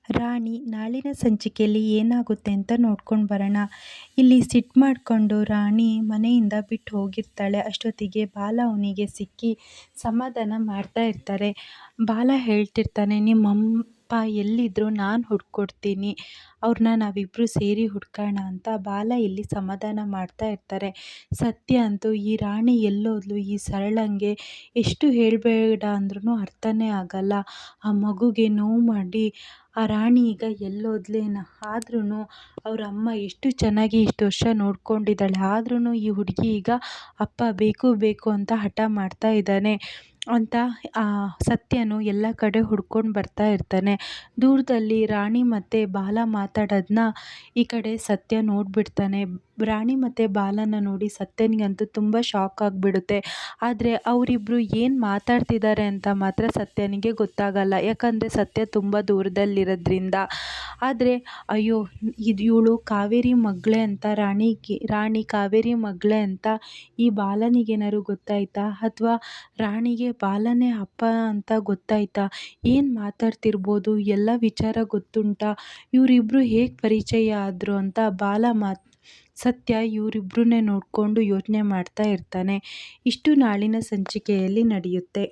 ರಾಣಿ ನಾಳಿನ ಸಂಚಿಕೆಯಲ್ಲಿ ಏನಾಗುತ್ತೆ ಅಂತ ನೋಡ್ಕೊಂಡು ಬರೋಣ. ಇಲ್ಲಿ ಸಿಟ್ಟು ಮಾಡಿಕೊಂಡು ರಾಣಿ ಮನೆಯಿಂದ ಬಿಟ್ಟು ಹೋಗಿರ್ತಾಳೆ. ಅಷ್ಟೊತ್ತಿಗೆ ಬಾಲ ಅವನಿಗೆ ಸಿಕ್ಕಿ ಸಮಾಧಾನ ಮಾಡ್ತಾ ಇರ್ತಾರೆ. ಬಾಲ ಹೇಳ್ತಿರ್ತಾನೆ, ನಿಮ್ಮಪ್ಪ ಎಲ್ಲಿದ್ರು ನಾನು ಹುಡ್ಕೊಡ್ತೀನಿ, ಅವ್ರನ್ನ ನಾವಿಬ್ಬರು ಸೇರಿ ಹುಡ್ಕೋಣ ಅಂತ ಬಾಲ ಇಲ್ಲಿ ಸಮಾಧಾನ ಮಾಡ್ತಾ ಇರ್ತಾರೆ. ಸತ್ಯ ಅಂತೂ ಈ ರಾಣಿ ಎಲ್ಲೋದ್ಲು, ಈ ಸರಳಂಗೆ ಎಷ್ಟು ಹೇಳಬೇಡ ಅಂದ್ರೂ ಅರ್ಥನೇ ಆಗಲ್ಲ. ಆ ಮಗುಗೆ ನೋವು ಮಾಡಿ ಆ ರಾಣಿ ಈಗ ಎಲ್ಲೋದ್ಲೇನ. ಆದ್ರೂ ಅವ್ರ ಅಮ್ಮ ಎಷ್ಟು ಚೆನ್ನಾಗಿ ಇಷ್ಟು ವರ್ಷ ನೋಡ್ಕೊಂಡಿದ್ದಾಳೆ. ಆದ್ರೂ ಈ ಹುಡುಗಿ ಈಗ ಅಪ್ಪ ಬೇಕು ಬೇಕು ಅಂತ ಹಠ ಮಾಡ್ತಾ ಇದ್ದಾನೆ ಅಂತ ಆ ಸತ್ಯನು ಎಲ್ಲ ಕಡೆ ಹುಡ್ಕೊಂಡು ಬರ್ತಾ ಇರ್ತಾನೆ. ದೂರದಲ್ಲಿ ರಾಣಿ ಮತ್ತು ಬಾಲ ಮಾತಾಡೋದನ್ನ ಈ ಕಡೆ ಸತ್ಯ ನೋಡಿಬಿಡ್ತಾನೆ. ರಾಣಿ ಮತ್ತು ಬಾಲನ ನೋಡಿ ಸತ್ಯನಿಗಂತೂ ತುಂಬ ಶಾಕ್ ಆಗಿಬಿಡುತ್ತೆ. ಆದರೆ ಅವರಿಬ್ಬರು ಏನು ಮಾತಾಡ್ತಿದ್ದಾರೆ ಅಂತ ಮಾತ್ರ ಸತ್ಯನಿಗೆ ಗೊತ್ತಾಗಲ್ಲ. ಯಾಕಂದರೆ ಸತ್ಯ ತುಂಬ ದೂರದಲ್ಲಿರೋದ್ರಿಂದ. ಆದರೆ ಅಯ್ಯೋ, ಇವಳು ಕಾವೇರಿ ಮಗಳೇ ಅಂತ ರಾಣಿ ಕಾವೇರಿ ಮಗಳೇ ಅಂತ ಈ ಬಾಲನಿಗೇನಾದ್ರು ಗೊತ್ತಾಯ್ತಾ, ಅಥವಾ ರಾಣಿಗೆ ಬಾಲನೇ ಅಪ್ಪ ಅಂತ ಗೊತ್ತಾಯ್ತಾ, ಏನು ಮಾತಾಡ್ತಿರ್ಬೋದು, ಎಲ್ಲ ವಿಚಾರ ಗೊತ್ತುಂಟಾ, ಇವರಿಬ್ಬರು ಹೇಗೆ ಪರಿಚಯ ಆದರು ಅಂತ ಸತ್ಯ ಇವರಿಬ್ಬರನ್ನೇ ನೋಡಿಕೊಂಡು ಯೋಚನೆ ಮಾಡ್ತಾ ಇರ್ತಾನೆ. ಇಷ್ಟು ನಾಳಿನ ಸಂಚಿಕೆಯಲ್ಲಿ ನಡೆಯುತ್ತೆ.